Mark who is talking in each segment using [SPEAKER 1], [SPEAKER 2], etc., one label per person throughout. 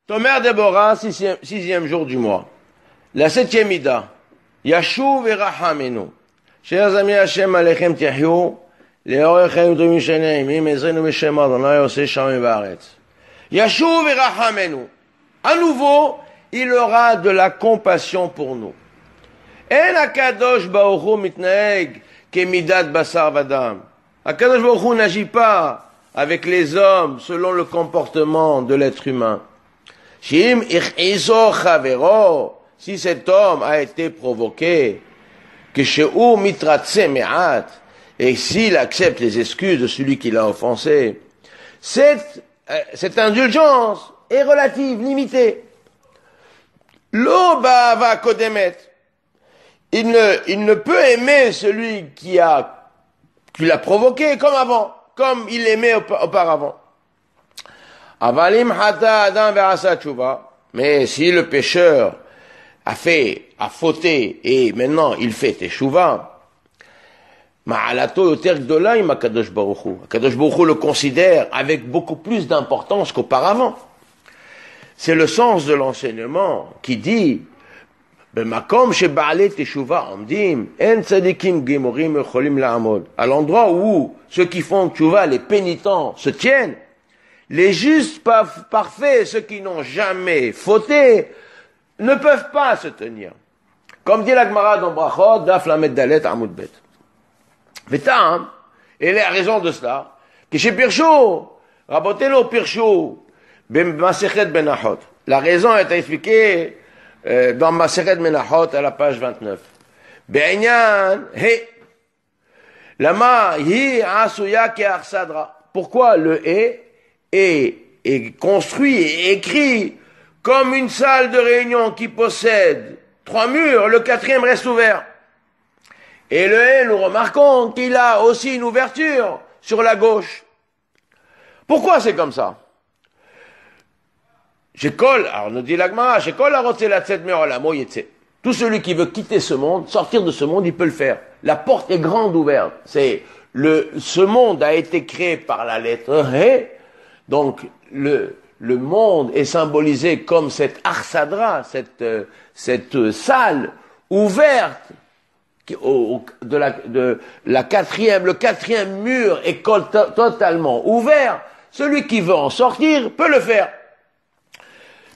[SPEAKER 1] Tomer Déborah, sixième jour du mois. La septième Ida. Yashuv et Rahamenu. Chers amis Hashem, Alechem Tiahyu, Leorech Chaim Tovim Sheneimim, Ezrenu Meshem Adonai, Oseh Shamim Vaaretz. Yashuv et Rahamenu. À nouveau, il aura de la compassion pour nous. En HaKadosh Baruch Hu mitnaeg kemidat basar vadam. HaKadosh Baruch Hu n'agit pas avec les hommes selon le comportement de l'être humain. Shim ichizo chavero. Si cet homme a été provoqué, que shehu mitratse me'at, et s'il accepte les excuses de celui qui l'a offensé, cette indulgence est relative, limitée. Lo ba'ava kodemet. Il ne peut aimer celui qui l'a provoqué comme avant, comme il l'aimait auparavant. Avalim hata adam ve'asa tshuva. Mais si le pécheur a fauté et maintenant il fait teshuva, ma'alato yoter gdola im HaKadosh Baruch Hu. HaKadosh Baruch Hu le considère avec beaucoup plus d'importance qu'auparavant. C'est le sens de l'enseignement qui dit à l'endroit où ceux qui font tchouva, les pénitents, se tiennent, les justes parfaits, ceux qui n'ont jamais fauté, ne peuvent pas se tenir. Comme dit la Gemara dans Brachot, Daf Lamed Dalet Amud Bet. Vetam, et la raison de cela, que chez Pirshu, Rabotelo Pirshu, Masechet Benachot. La raison est expliquée dans Masechet Menachot à la page 29. Be'inyan, he. Lama, hi, asuya ke arsadra. Pourquoi le he est construit et écrit comme une salle de réunion qui possède 3 murs, le 4e reste ouvert. Et le he, nous remarquons qu'il a aussi une ouverture sur la gauche. Pourquoi c'est comme ça? Alors nous dit l'Agmara, tout celui qui veut quitter ce monde, sortir de ce monde, il peut le faire. La porte est grande ouverte. Ce monde a été créé par la lettre He. Donc le monde est symbolisé comme cette arsadra, cette salle ouverte le 4e mur est totalement ouvert. Celui qui veut en sortir peut le faire.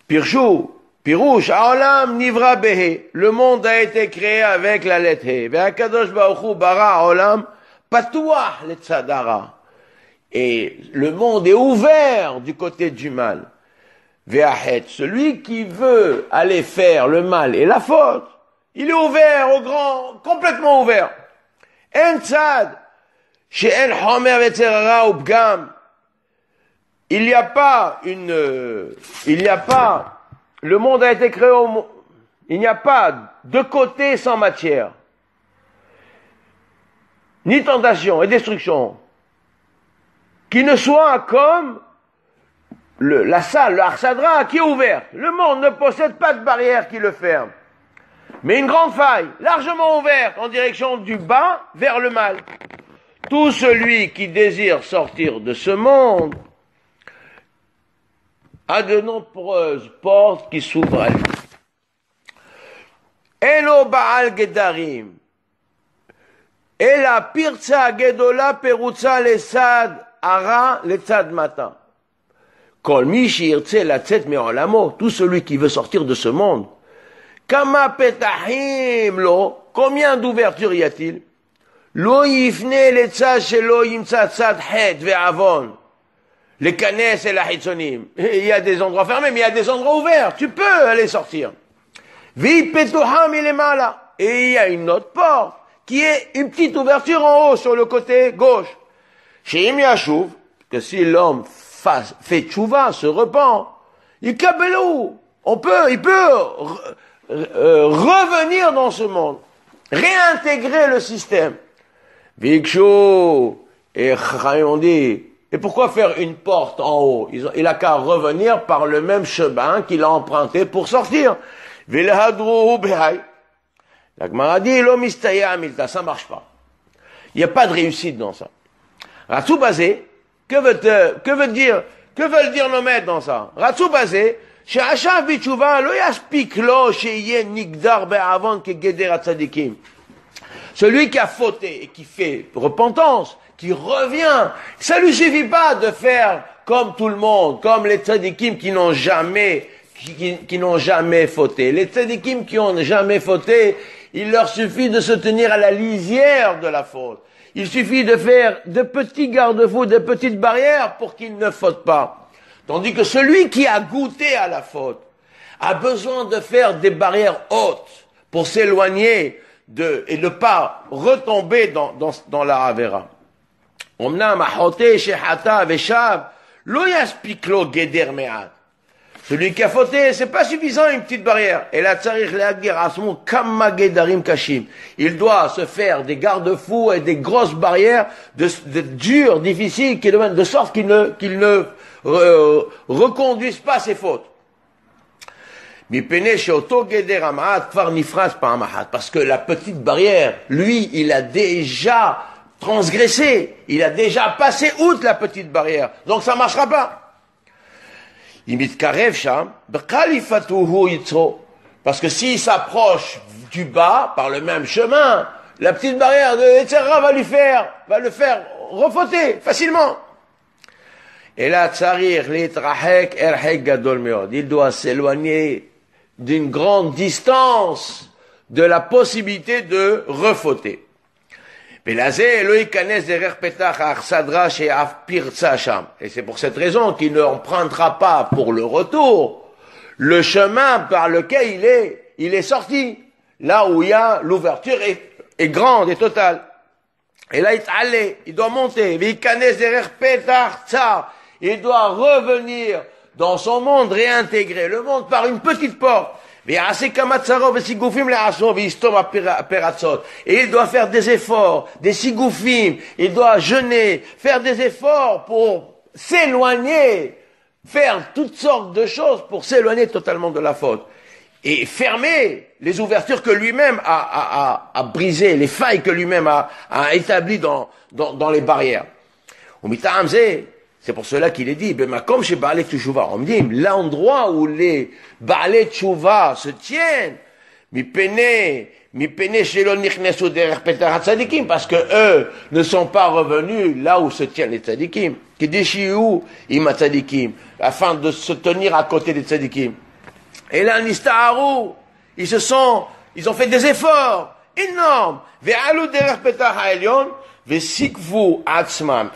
[SPEAKER 1] Pirouche, Aolam Nivra Behe. Le monde a été créé avec la lettre He. Ve'akadosh Baruch Hu bara Aolam Patuah letzadara. Et le monde est ouvert du côté du mal. Ve'ahet. Celui qui veut aller faire le mal et la faute, il est ouvert au grand, complètement ouvert. En tzad, she'en homer ve'tzerara upgam. Il n'y a pas, le monde a été créé il n'y a pas de côté sans matière. Ni tentation et destruction. Qui ne soit comme la salle, le Arsadra, qui est ouverte. Le monde ne possède pas de barrière qui le ferme. Mais une grande faille, largement ouverte, en direction du bas vers le mal. Tout celui qui désire sortir de ce monde a de nombreuses portes qui s'ouvrent à lui. Elo Baal Gedarim. Et la Pirza Gedola Perutza Lesad Ara Lesad Mata. Kol Mishi Irtse Latzet Me'olamo. Tout celui qui veut sortir de ce monde. Kama Petahim Lo. Combien d'ouvertures y a-t-il? Lo Yifne Letzad Shelo Yimtsa Tzad Het Ve'avon. Les canesses et la hitzonim. Il y a des endroits fermés, mais il y a des endroits ouverts. Tu peux aller sortir. Vi petuham ilemala. Et il y a une autre porte, qui est une petite ouverture en haut, sur le côté gauche. Chez Im Yashuv, que si l'homme fait tchouva, se repent, il kabelou. Il peut revenir dans ce monde. Réintégrer le système. Vikshu. Et Chayon dit, et pourquoi faire une porte en haut? Il a qu'à revenir par le même chemin qu'il a emprunté pour sortir. La Gemara dit, ça marche pas. Il n'y a pas de réussite dans ça. Ratsou basé, que veulent dire nos maîtres dans ça? Ratsou basé, שעכשיו בתשובה לא יספיק לו שיהיה נגדר בעוון כגדר הצדיקים. Celui qui a fauté et qui fait repentance, qui revient, ça lui suffit pas de faire comme tout le monde, comme les tzadikim qui n'ont jamais fauté. Les tzadikim qui n'ont jamais fauté, il leur suffit de se tenir à la lisière de la faute. Il suffit de faire de petits garde-fous, de petites barrières pour qu'ils ne fautent pas. Tandis que celui qui a goûté à la faute a besoin de faire des barrières hautes pour s'éloigner et ne pas retomber dans la Avera. Omnam ahote shehata veshav lo yaspik lo geder me'at. Celui qui a fauté, c'est pas suffisant une petite barrière. Et la tzarich leagdir asmu kamma gedarim kashim. Il doit se faire des garde-fous et des grosses barrières de dures, difficiles, de sorte qu'il ne reconduise pas ses fautes. Parce que la petite barrière, lui, il a déjà transgressé, il a déjà passé outre la petite barrière, donc ça ne marchera pas. Parce que s'il s'approche du bas par le même chemin, la petite barrière de Yetzirah va le faire refauter facilement. Et là, il doit s'éloigner d'une grande distance de la possibilité de refauter. Et c'est pour cette raison qu'il n'empruntera pas pour le retour le chemin par lequel il est sorti, là où il y a l'ouverture est grande et totale. Et là, il doit monter. Il doit revenir dans son monde, réintégrer le monde par une petite porte. Et il doit faire des efforts, des sigoufim, il doit jeûner, faire des efforts pour s'éloigner, faire toutes sortes de choses pour s'éloigner totalement de la faute. Et fermer les ouvertures que lui-même a brisées, les failles que lui-même a établies dans les barrières. C'est pour cela qu'il est dit, on me dit, l'endroit où les Baalei Tshuva se tiennent, parce que eux ne sont pas revenus là où se tiennent les tzadikim, afin de se tenir à côté des tzadikim. Et là, ils ont fait des efforts énormes.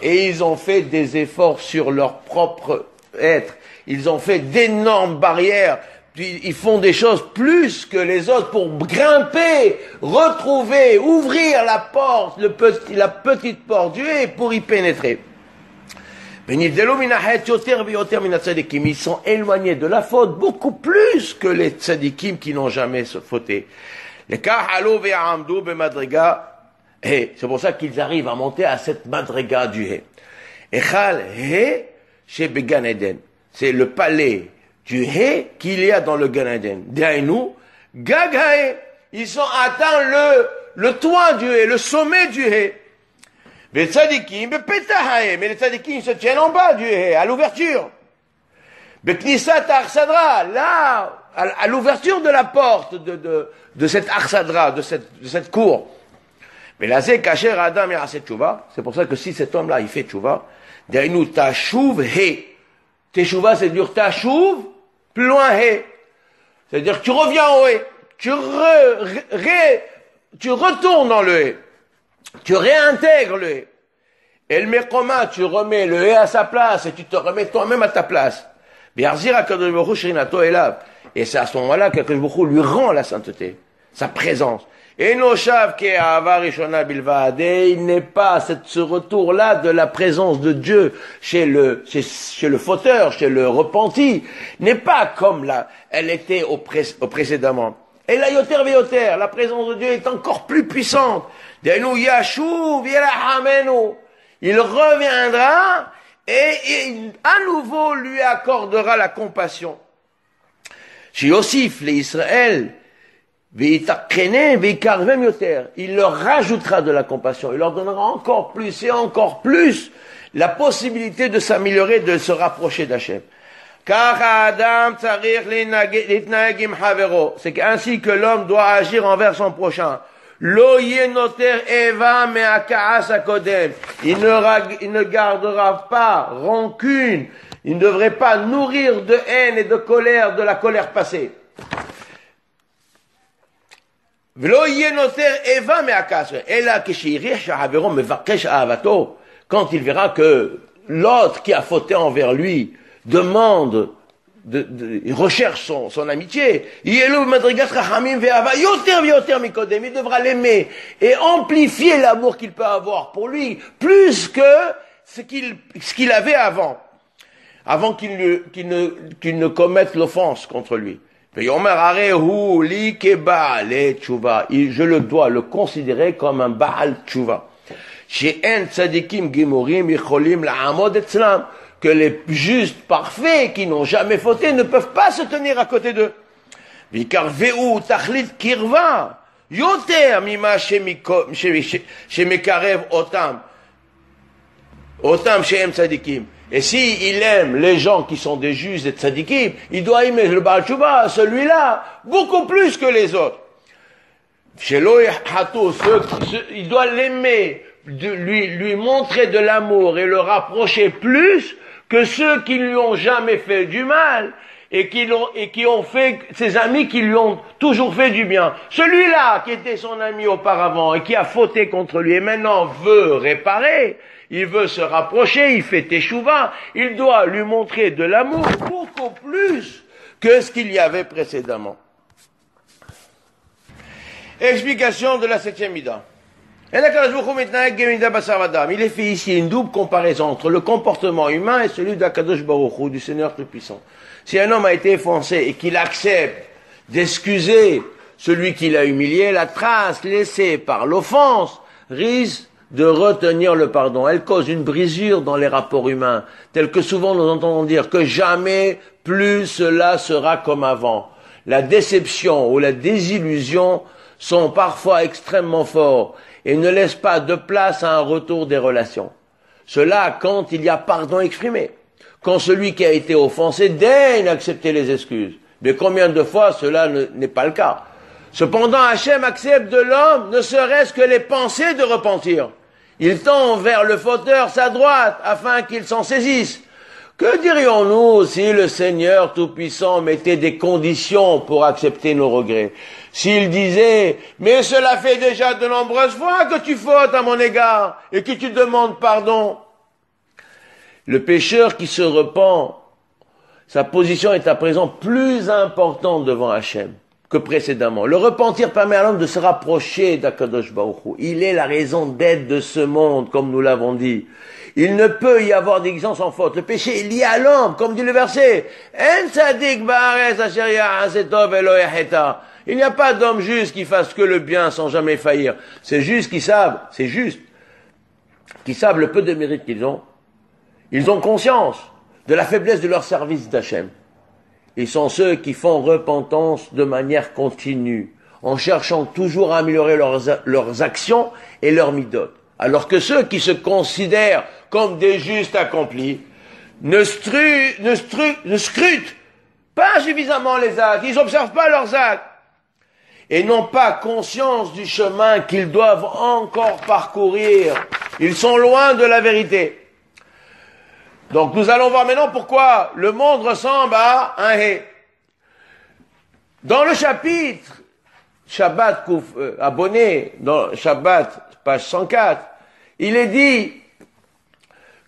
[SPEAKER 1] Et ils ont fait des efforts sur leur propre être. Ils ont fait d'énormes barrières. Ils font des choses plus que les autres pour grimper, retrouver, ouvrir la porte, la petite porte du haie pour y pénétrer. Ils sont éloignés de la faute beaucoup plus que les tzadikim qui n'ont jamais fauté. Et c'est pour ça qu'ils arrivent à monter à cette madriga du He. Echal He chez Began Eden. C'est le palais du He qu'il y a dans le Gan Eden. Dainu, Gag He. Ils ont atteint le toit du He, le sommet du He. Mais les tzadikim se tiennent en bas du He, à l'ouverture. Beknisat Arsadra, là, à l'ouverture de la porte de cette Arsadra, de cette cour. Mais là, c'est caché Adam et Aset Tshuva. C'est pour ça que si cet homme-là, il fait Tshuva, Dainu Tashuv He. Teshuva, c'est dire Tashuv, plus loin He. C'est-à-dire que tu reviens au He. Tu retournes dans le He. Tu réintègres le He. Et le Mekoma, tu remets le He à sa place et tu te remets toi-même à ta place. Et c'est à ce moment-là que Akadosh Baruch Hu lui rend la sainteté, sa présence. Et il n'est pas ce retour-là de la présence de Dieu chez le fauteur, chez le repenti, n'est pas comme elle était au précédemment. Et la yoter veyoter, la présence de Dieu est encore plus puissante. Il reviendra et à nouveau lui accordera la compassion. Chez Yosif, les Israël, il leur rajoutera de la compassion, il leur donnera encore plus et encore plus la possibilité de s'améliorer, de se rapprocher d'Hachem. C'est ainsi que l'homme doit agir envers son prochain. Lo yenoter eva me'akaas hakodem. Il ne gardera pas rancune. Il ne devrait pas nourrir de haine et de la colère passée. V'lo yenoter eva me'akaas. Ela kishirich shahavero mevakesh ahavato. Quand il verra que l'autre qui a fauté envers lui demande, il recherche son amitié. Il devra l'aimer et amplifier l'amour qu'il peut avoir pour lui, plus que ce qu'il avait avant qu'il ne commette l'offense contre lui. Je le dois le considérer comme un Baal Tshuva. Que les justes parfaits qui n'ont jamais fauté ne peuvent pas se tenir à côté d'eux. Et si il aime les gens qui sont des justes et tzadikim, il doit aimer le Baal Tshuva, celui-là, beaucoup plus que les autres. Il doit l'aimer, lui montrer de l'amour et le rapprocher plus que ceux qui lui ont jamais fait du mal et qui ont fait ses amis qui lui ont toujours fait du bien. Celui-là qui était son ami auparavant et qui a fauté contre lui et maintenant veut réparer, il veut se rapprocher, il fait teshuva, il doit lui montrer de l'amour beaucoup plus que ce qu'il y avait précédemment. Explication de la 7e Mida. Il est fait ici une double comparaison entre le comportement humain et celui d'Akadosh Baruch Hu, du Seigneur Tout-Puissant. Si un homme a été offensé et qu'il accepte d'excuser celui qui l'a humilié, la trace laissée par l'offense risque de retenir le pardon. Elle cause une brisure dans les rapports humains, tel que souvent nous entendons dire que jamais plus cela sera comme avant. La déception ou la désillusion sont parfois extrêmement forts et ne laissent pas de place à un retour des relations. Cela quand il y a pardon exprimé, quand celui qui a été offensé daigne accepter les excuses. Mais combien de fois cela n'est pas le cas? Cependant, Hachem accepte de l'homme ne serait-ce que les pensées de repentir. Il tend vers le fauteur sa droite afin qu'il s'en saisisse. Que dirions-nous si le Seigneur Tout-Puissant mettait des conditions pour accepter nos regrets? S'il disait, mais cela fait déjà de nombreuses fois que tu fautes à mon égard et que tu demandes pardon. Le pécheur qui se repent, sa position est à présent plus importante devant Hachem que précédemment. Le repentir permet à l'homme de se rapprocher d'Akadosh Baruch Hu. Il est la raison d'être de ce monde, comme nous l'avons dit. Il ne peut y avoir d'existence sans faute. Le péché est lié à l'homme, comme dit le verset. En tzadik ba'aretz asher ya'aseh tov velo yacheta. Il n'y a pas d'homme juste qui fasse que le bien sans jamais faillir. C'est juste qui savent le peu de mérite qu'ils ont. Ils ont conscience de la faiblesse de leur service d'Hachem. Ils sont ceux qui font repentance de manière continue, en cherchant toujours à améliorer leurs actions et leurs midot. Alors que ceux qui se considèrent comme des justes accomplis ne scrutent pas suffisamment les actes, ils n'observent pas leurs actes et n'ont pas conscience du chemin qu'ils doivent encore parcourir. Ils sont loin de la vérité. Donc nous allons voir maintenant pourquoi le monde ressemble à un hé. Dans le chapitre Shabbat abonné, dans Shabbat, page 104, il est dit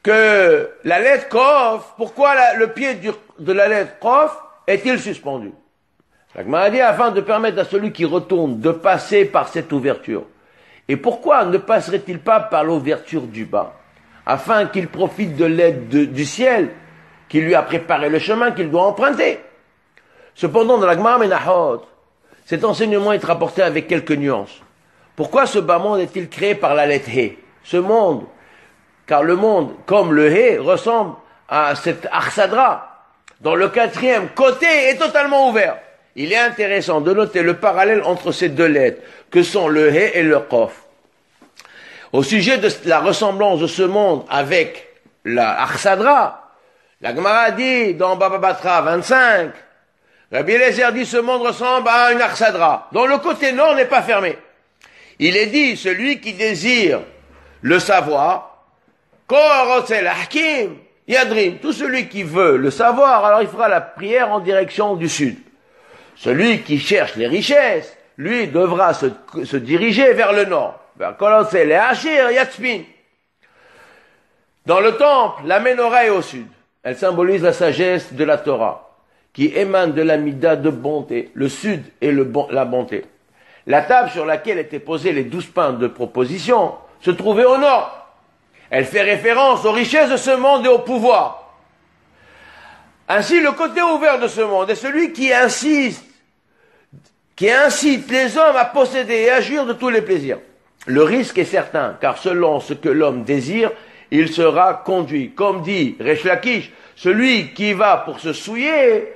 [SPEAKER 1] que la lettre Kof, pourquoi le pied de la lettre Kof est-il suspendu? La Gemara a dit afin de permettre à celui qui retourne de passer par cette ouverture. Et pourquoi ne passerait-il pas par l'ouverture du bas? Afin qu'il profite de l'aide du ciel, qui lui a préparé le chemin qu'il doit emprunter. Cependant, dans la Gemara Menachot, cet enseignement est rapporté avec quelques nuances. Pourquoi ce bas monde est-il créé par la lettre He? Ce monde, car le monde, comme le He, ressemble à cet Arsadra, dont le 4e côté est totalement ouvert. Il est intéressant de noter le parallèle entre ces deux lettres, que sont le He et le Kof. Au sujet de la ressemblance de ce monde avec la Arsadra, La Gemara dit, dans Baba Batra 25, Rabbi Eliezer dit, ce monde ressemble à une arsadra, dont le côté nord n'est pas fermé. Il est dit, celui qui désire le savoir, Hakim, Yadrim, tout celui qui veut le savoir, alors il fera la prière en direction du sud. Celui qui cherche les richesses, lui devra se diriger vers le nord. Dans le temple, la menorah est au sud. Elle symbolise la sagesse de la Torah, qui émane de la mida de bonté. Le sud est la bonté. La table sur laquelle étaient posés les 12 pains de proposition se trouvait au nord. Elle fait référence aux richesses de ce monde et au pouvoir. Ainsi, le côté ouvert de ce monde est celui qui incite les hommes à posséder et à jouir de tous les plaisirs. Le risque est certain, car selon ce que l'homme désire, il sera conduit. Comme dit Resh Lakish, celui qui va pour se souiller,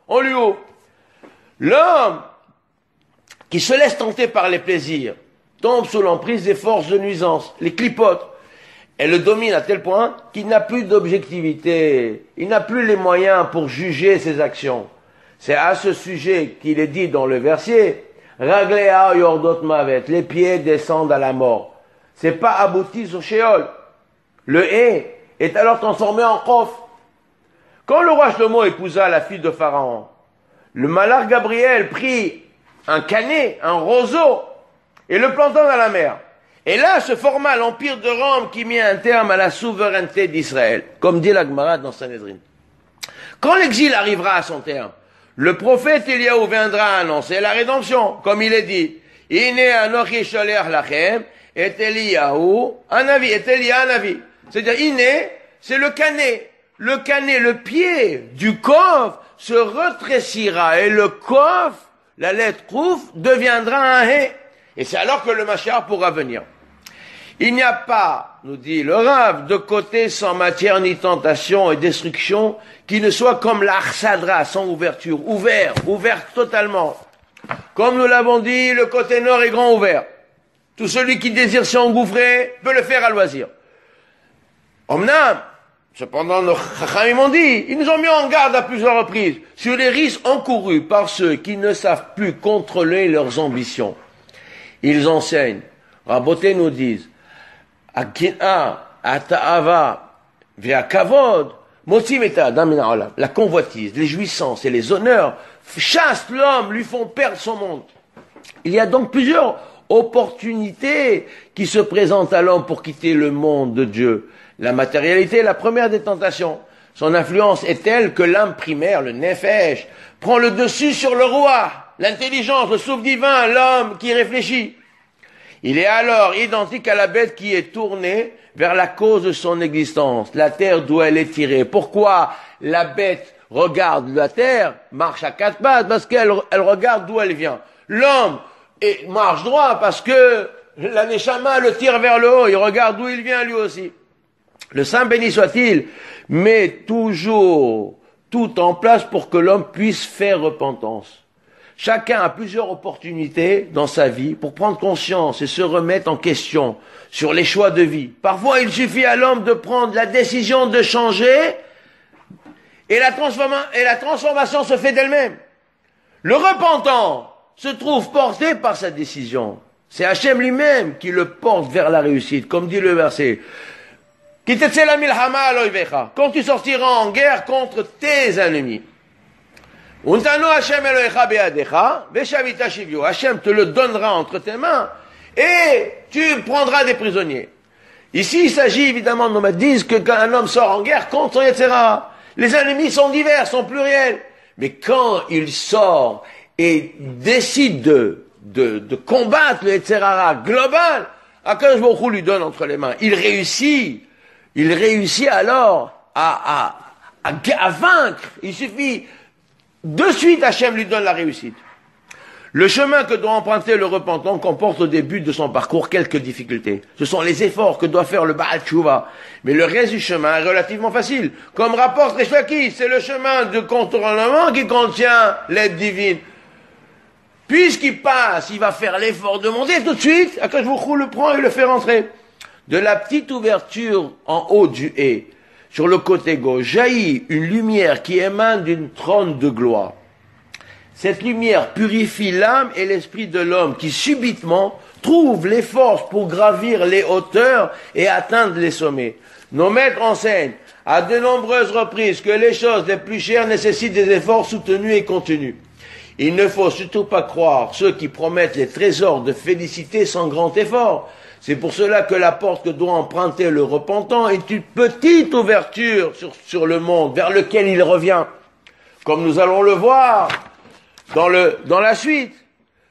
[SPEAKER 1] on lui ouvre. L'homme qui se laisse tenter par les plaisirs tombe sous l'emprise des forces de nuisance, les clipotes. Elle le domine à tel point qu'il n'a plus d'objectivité, il n'a plus les moyens pour juger ses actions. C'est à ce sujet qu'il est dit dans le verset, Raglea yordot mavet, les pieds descendent à la mort. C'est pas abouti au Sheol. Le hé est alors transformé en Khof. Quand le roi Shlomo épousa la fille de Pharaon, le malach Gabriel prit un canet, un roseau, et le planta dans la mer. Et là se forma l'empire de Rome qui mit un terme à la souveraineté d'Israël, comme dit la Gemara dans Sanhedrin. Quand l'exil arrivera à son terme, le prophète Eliyahu viendra annoncer la rédemption, comme il est dit. Ine anochi sholech lachem et Eliyahu anavi, et Elia anavi. C'est-à-dire, Ine, c'est le canet. Le canet, le pied du coffre se retrécira et le coffre, la lettre Kouf, deviendra un hé. Et c'est alors que le Mashiach pourra venir. Il n'y a pas, nous dit le Rav, de côté sans matière ni tentation et destruction qui ne soit comme l'Arsadra, sans ouverture, ouvert totalement. Comme nous l'avons dit, le côté nord est grand ouvert. Tout celui qui désire s'y engouffrer peut le faire à loisir. Omnam, cependant, nos Chachamim m'ont dit, ils nous ont mis en garde à plusieurs reprises sur les risques encourus par ceux qui ne savent plus contrôler leurs ambitions. Ils enseignent, Raboté nous disent, Akina, Ata'ava, Via Kavod, Motimeta, la convoitise, les jouissances et les honneurs chassent l'homme, lui font perdre son monde. Il y a donc plusieurs opportunités qui se présentent à l'homme pour quitter le monde de Dieu. La matérialité est la première des tentations. Son influence est telle que l'âme primaire, le nefesh, prend le dessus sur le roi, l'intelligence, le souffle divin, l'homme qui réfléchit. Il est alors identique à la bête qui est tournée vers la cause de son existence, la terre d'où elle est tirée. Pourquoi la bête regarde la terre, marche à quatre pattes? Parce qu'elle regarde d'où elle vient. L'homme marche droit parce que la Neshama le tire vers le haut, il regarde d'où il vient lui aussi. Le Saint béni soit-il met toujours tout en place pour que l'homme puisse faire repentance. Chacun a plusieurs opportunités dans sa vie pour prendre conscience et se remettre en question sur les choix de vie. Parfois, il suffit à l'homme de prendre la décision de changer et la transformation se fait d'elle-même. Le repentant se trouve porté par sa décision. C'est Hachem lui-même qui le porte vers la réussite, comme dit le verset. Quand tu sortiras en guerre contre tes ennemis. Hachem te le donnera entre tes mains et tu prendras des prisonniers. Ici, il s'agit évidemment, nos maîtres disent que quand un homme sort en guerre contre etc., les ennemis sont divers, sont pluriels. Mais quand il sort et décide de combattre le etc. global, Akadosh Baruch Hu lui donne entre les mains. Il réussit alors à vaincre. Il suffit de suite, Hachem lui donne la réussite. Le chemin que doit emprunter le repentant comporte au début de son parcours quelques difficultés. Ce sont les efforts que doit faire le Baal Tshuva. Mais le reste du chemin est relativement facile. Comme rapporte Resh Lakish, c'est le chemin de contournement qui contient l'aide divine. Puisqu'il passe, il va faire l'effort de monter tout de suite, Akadosh Baruch Hu le prend et le fait rentrer. de la petite ouverture en haut du haie, sur le côté gauche, jaillit une lumière qui émane d'une trône de gloire. Cette lumière purifie l'âme et l'esprit de l'homme qui subitement trouve les forces pour gravir les hauteurs et atteindre les sommets. Nos maîtres enseignent à de nombreuses reprises que les choses les plus chères nécessitent des efforts soutenus et contenus. Il ne faut surtout pas croire ceux qui promettent les trésors de félicité sans grand effort. C'est pour cela que la porte que doit emprunter le repentant est une petite ouverture sur le monde vers lequel il revient. Comme nous allons le voir dans la suite.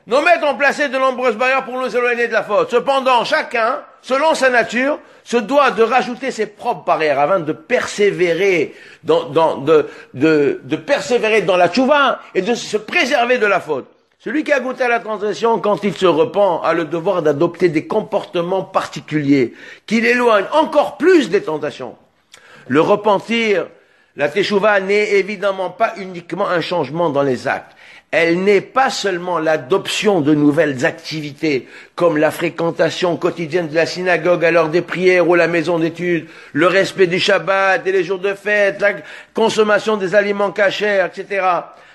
[SPEAKER 1] Nos maîtres ont placé de nombreuses barrières pour nous éloigner de la faute. Cependant, chacun, selon sa nature, se doit de rajouter ses propres barrières afin de persévérer de persévérer dans la tchouva et de se préserver de la faute. Celui qui a goûté à la transgression, quand il se repent, a le devoir d'adopter des comportements particuliers qui l'éloignent encore plus des tentations. Le repentir, la teshuva n'est évidemment pas uniquement un changement dans les actes. Elle n'est pas seulement l'adoption de nouvelles activités, comme la fréquentation quotidienne de la synagogue à l'heure des prières ou la maison d'études, le respect du Shabbat et les jours de fête, la consommation des aliments cachers, etc.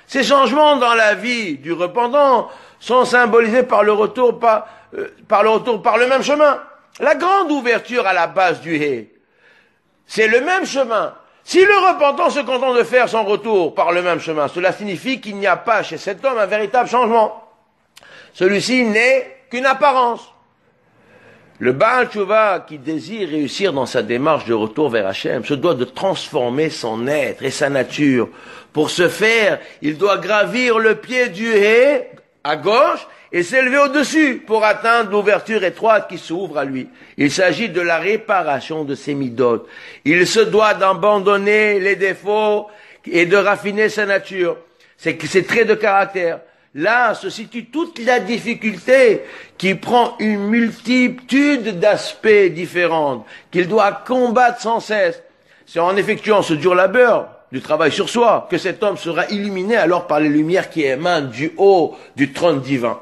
[SPEAKER 1] Ces changements dans la vie du repentant sont symbolisés par le retour par le même chemin. La grande ouverture à la base du Hé, c'est le même chemin. Si le repentant se contente de faire son retour par le même chemin, cela signifie qu'il n'y a pas chez cet homme un véritable changement. Celui-ci n'est qu'une apparence. Le Baal Tshuva qui désire réussir dans sa démarche de retour vers Hachem se doit de transformer son être et sa nature. Pour ce faire, il doit gravir le pied du Hé à gauche et s'élever au-dessus pour atteindre l'ouverture étroite qui s'ouvre à lui. Il s'agit de la réparation de ses midotes. Il se doit d'abandonner les défauts et de raffiner sa nature, ses traits de caractère. Là se situe toute la difficulté qui prend une multitude d'aspects différents, qu'il doit combattre sans cesse. C'est en effectuant ce dur labeur du travail sur soi que cet homme sera illuminé alors par les lumières qui émanent du haut du trône divin.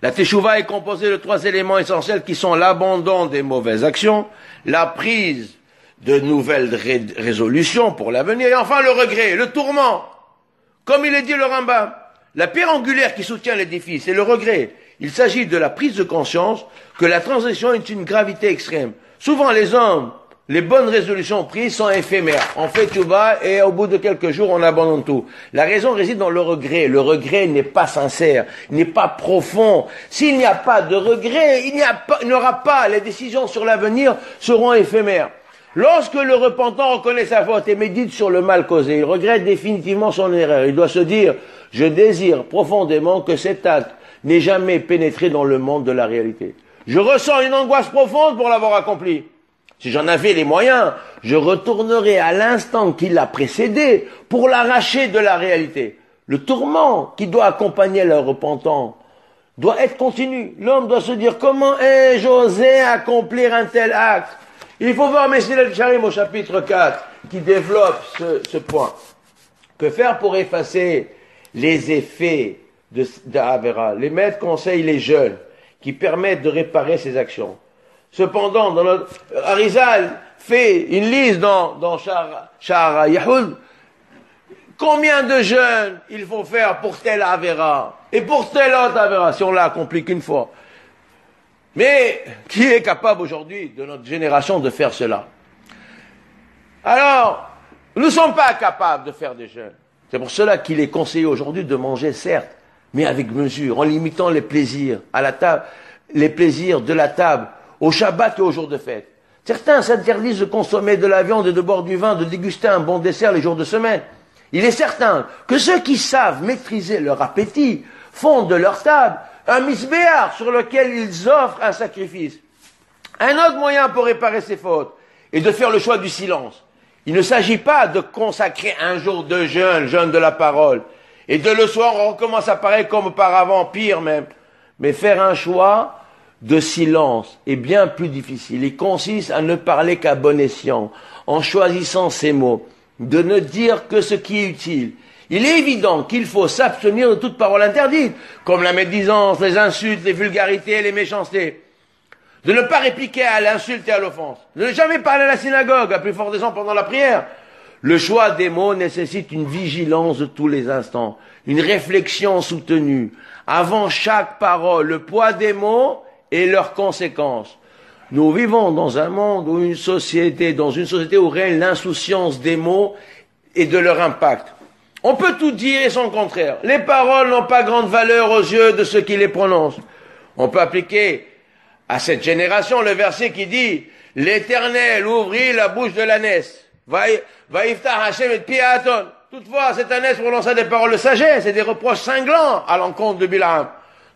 [SPEAKER 1] La teshuva est composée de 3 éléments essentiels qui sont l'abandon des mauvaises actions, la prise de nouvelles résolutions pour l'avenir et enfin le regret, le tourment. Comme il est dit le Rambam, la pierre angulaire qui soutient l'édifice, c'est le regret. Il s'agit de la prise de conscience que la transition est une gravité extrême. Souvent les hommes, les bonnes résolutions prises sont éphémères. On fait tout bas et au bout de quelques jours, on abandonne tout. La raison réside dans le regret. Le regret n'est pas sincère, n'est pas profond. S'il n'y a pas de regret, il n'y aura pas. Les décisions sur l'avenir seront éphémères. Lorsque le repentant reconnaît sa faute et médite sur le mal causé, il regrette définitivement son erreur. Il doit se dire, je désire profondément que cet acte n'ait jamais pénétré dans le monde de la réalité. Je ressens une angoisse profonde pour l'avoir accompli. Si j'en avais les moyens, je retournerais à l'instant qui l'a précédé pour l'arracher de la réalité. Le tourment qui doit accompagner le repentant doit être continu. L'homme doit se dire, comment ai-je osé accomplir un tel acte? Il faut voir Messilat Yesharim au chapitre 4 qui développe ce point. Que faire pour effacer les effets d'Avera? Les maîtres conseillent les jeûnes qui permettent de réparer ces actions. Cependant, dans notre Arizal fait une liste dans Sha'ar Yahud. Combien de jeûnes il faut faire pour telle Avera et pour telle autre Avera si on l'a accompli qu'une fois? Mais qui est capable aujourd'hui de notre génération de faire cela? Alors, nous ne sommes pas capables de faire des jeûnes. C'est pour cela qu'il est conseillé aujourd'hui de manger, certes, mais avec mesure, en limitant les plaisirs à la table, les plaisirs de la table, au Shabbat et au jour de fête. Certains s'interdisent de consommer de la viande et de boire du vin, de déguster un bon dessert les jours de semaine. Il est certain que ceux qui savent maîtriser leur appétit font de leur table un misbéar sur lequel ils offrent un sacrifice. Un autre moyen pour réparer ces fautes est de faire le choix du silence. Il ne s'agit pas de consacrer un jour de jeûne, jeûne de la parole, et de le soir on recommence à parler comme auparavant, pire même. Mais faire un choix de silence est bien plus difficile. Il consiste à ne parler qu'à bon escient, en choisissant ses mots, de ne dire que ce qui est utile. Il est évident qu'il faut s'abstenir de toute parole interdite, comme la médisance, les insultes, les vulgarités, les méchancetés. de ne pas répliquer à l'insulte et à l'offense, de ne jamais parler à la synagogue, à plus forte raison pendant la prière. Le choix des mots nécessite une vigilance de tous les instants, une réflexion soutenue. Avant chaque parole, le poids des mots et leurs conséquences. Nous vivons dans un monde où dans une société où règne l'insouciance des mots et de leur impact. On peut tout dire et son contraire. Les paroles n'ont pas grande valeur aux yeux de ceux qui les prononcent. On peut appliquer à cette génération le verset qui dit « L'Éternel ouvrit la bouche de l'ânesse. Vaïftah Hashem et Piaton. » Toutefois, cette ânesse prononça des paroles de sagesse et des reproches cinglants à l'encontre de Bilam.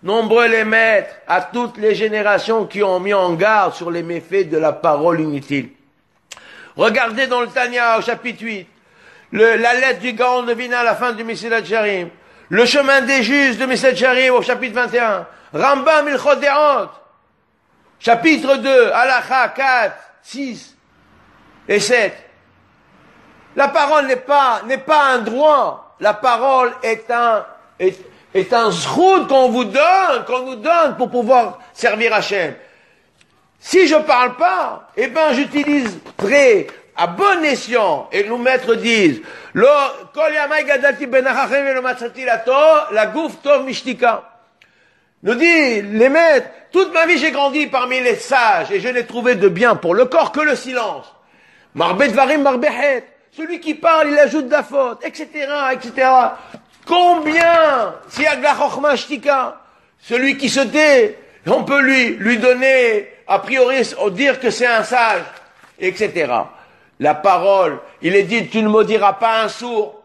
[SPEAKER 1] Nombreux les maîtres à toutes les générations qui ont mis en garde sur les méfaits de la parole inutile. Regardez dans le Tanya au chapitre 8, la lettre du Gaon de Vilna à la fin du Mesilat Yesharim, le chemin des justes de Mesilat Yesharim au chapitre 21, Rambam Ilchot De'ot, chapitre 2, Halacha 4, 6 et 7. La parole n'est pas un droit, la parole est un zroud qu'on nous donne pour pouvoir servir Hachem. Si je parle pas, eh ben, j'utiliserai à bon escient, et nos maîtres disent, la gouf tov mishtika. Nous dit, les maîtres, toute ma vie j'ai grandi parmi les sages, et je n'ai trouvé de bien pour le corps que le silence. Marbet varim marbehet. Celui qui parle, il ajoute de la faute, etc., etc. Combien, s'il y a de la chokhmah shtika, celui qui se tait, on peut lui donner, a priori, dire que c'est un sage, etc. La parole, il est dit, tu ne maudiras pas un sourd.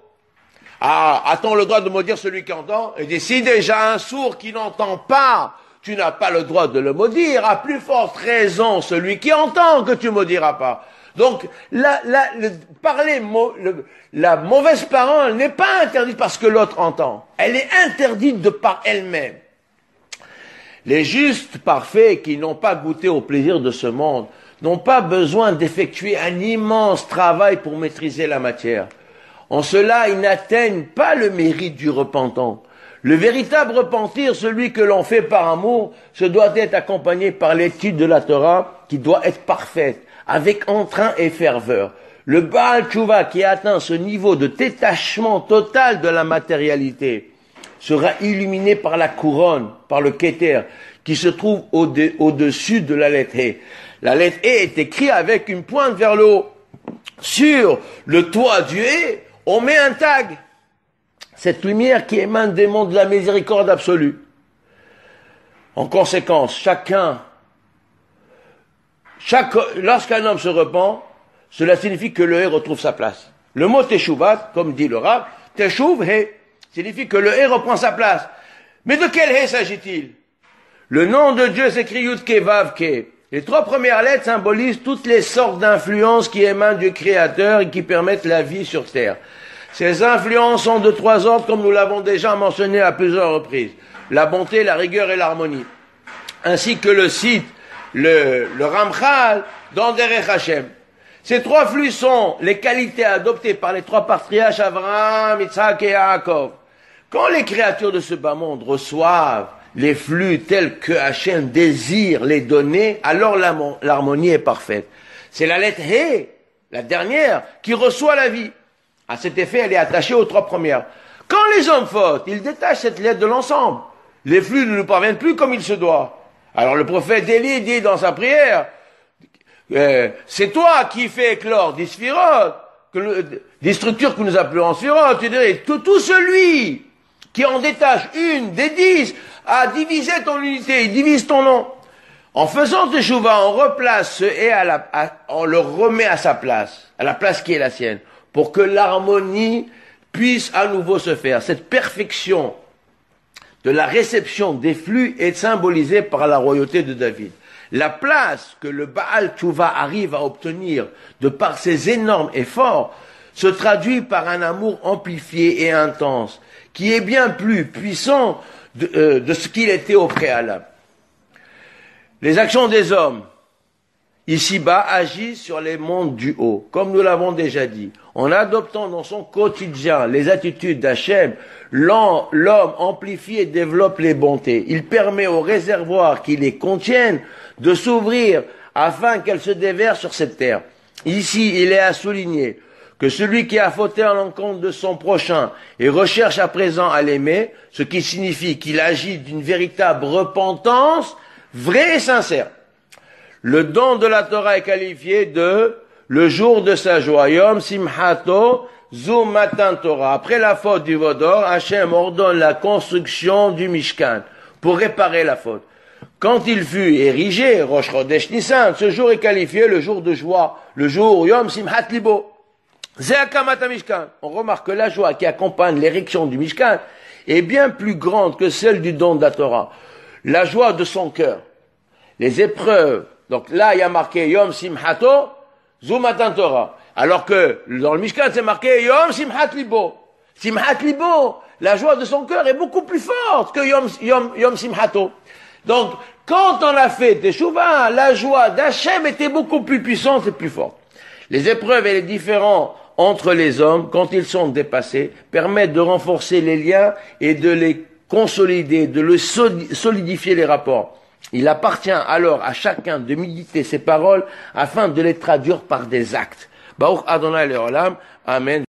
[SPEAKER 1] Ah, a-t-on le droit de maudire celui qui entend? Il dit, si déjà un sourd qui n'entend pas, tu n'as pas le droit de le maudire, à plus forte raison celui qui entend que tu maudiras pas. Donc, la mauvaise parole n'est pas interdite parce que l'autre entend. Elle est interdite de par elle-même. Les justes parfaits qui n'ont pas goûté au plaisir de ce monde n'ont pas besoin d'effectuer un immense travail pour maîtriser la matière. En cela, ils n'atteignent pas le mérite du repentant. Le véritable repentir, celui que l'on fait par amour, se doit être accompagné par l'étude de la Torah qui doit être parfaite, avec entrain et ferveur. Le Baal Tshuva qui atteint ce niveau de détachement total de la matérialité sera illuminé par la couronne, par le Keter, qui se trouve au-dessus de la lettre E. La lettre E est écrite avec une pointe vers le haut. Sur le toit du E, on met un tag. Cette lumière qui émane des monts de la miséricorde absolue. En conséquence, lorsqu'un homme se repent, cela signifie que le He retrouve sa place. Le mot Teshuvat, comme dit le Rav, Teshuv He, signifie que le He reprend sa place. Mais de quel He s'agit-il? Le nom de Dieu s'écrit Yud-Ke Vav-Ke. Les trois premières lettres symbolisent toutes les sortes d'influences qui émanent du Créateur et qui permettent la vie sur terre. Ces influences sont de trois ordres, comme nous l'avons déjà mentionné à plusieurs reprises. La bonté, la rigueur et l'harmonie. Ainsi que le cite le Ramchal dans Derech Hashem. Ces trois flux sont les qualités adoptées par les trois patriarches Abraham, Yitzhak et Yaakov. Quand les créatures de ce bas monde reçoivent les flux tels que Hashem désire les donner, alors l'harmonie est parfaite. C'est la lettre He, la dernière, qui reçoit la vie. À cet effet, elle est attachée aux trois premières. Quand les hommes fautent, ils détachent cette lettre de l'ensemble. Les flux ne nous parviennent plus comme il se doit. Alors le prophète Élie dit dans sa prière, c'est toi qui fais éclore des sphirotes, des structures que nous appelons sphirotes. Tu dirais, tout celui qui en détache une des 10 a divisé ton unité, il divise ton nom. En faisant ce chouva, on replace ce et on le remet à sa place, à la place qui est la sienne, pour que l'harmonie puisse à nouveau se faire. Cette perfection de la réception des flux est symbolisée par la royauté de David. La place que le Baal Tshuva arrive à obtenir de par ses énormes efforts se traduit par un amour amplifié et intense, qui est bien plus puissant de ce qu'il était au préalable. Les actions des hommes ici-bas, agit sur les mondes du haut, comme nous l'avons déjà dit. En adoptant dans son quotidien les attitudes d'Hachem, l'homme amplifie et développe les bontés. Il permet aux réservoirs qui les contiennent de s'ouvrir afin qu'elles se déversent sur cette terre. Ici, il est à souligner que celui qui a fauté à l'encontre de son prochain et recherche à présent à l'aimer, ce qui signifie qu'il agit d'une véritable repentance vraie et sincère. Le don de la Torah est qualifié de le jour de sa joie. Yom Simchato Zu Matan Torah. Après la faute du Vaudor, Hachem ordonne la construction du Mishkan pour réparer la faute. Quand il fut érigé, Rosh Chodesh Nissan, ce jour est qualifié le jour de joie, le jour Yom Simchat Libo. Zeakamat Mishkan. On remarque que la joie qui accompagne l'érection du Mishkan est bien plus grande que celle du don de la Torah. La joie de son cœur, les épreuves. Donc là, il y a marqué Yom Simchato, Zu Matan Torah. Alors que dans le Mishkan, c'est marqué Yom Simchat Libo. Simchat Libo, la joie de son cœur est beaucoup plus forte que Yom Simchato. Donc, quand on a fait Teshuvah, la joie d'Hachem était beaucoup plus puissante et plus forte. Les épreuves et les différends entre les hommes, quand ils sont dépassés, permettent de renforcer les liens et de les consolider, de le solidifier les rapports. Il appartient alors à chacun de méditer ces paroles afin de les traduire par des actes. Baruch Adonai Leolam. Amen.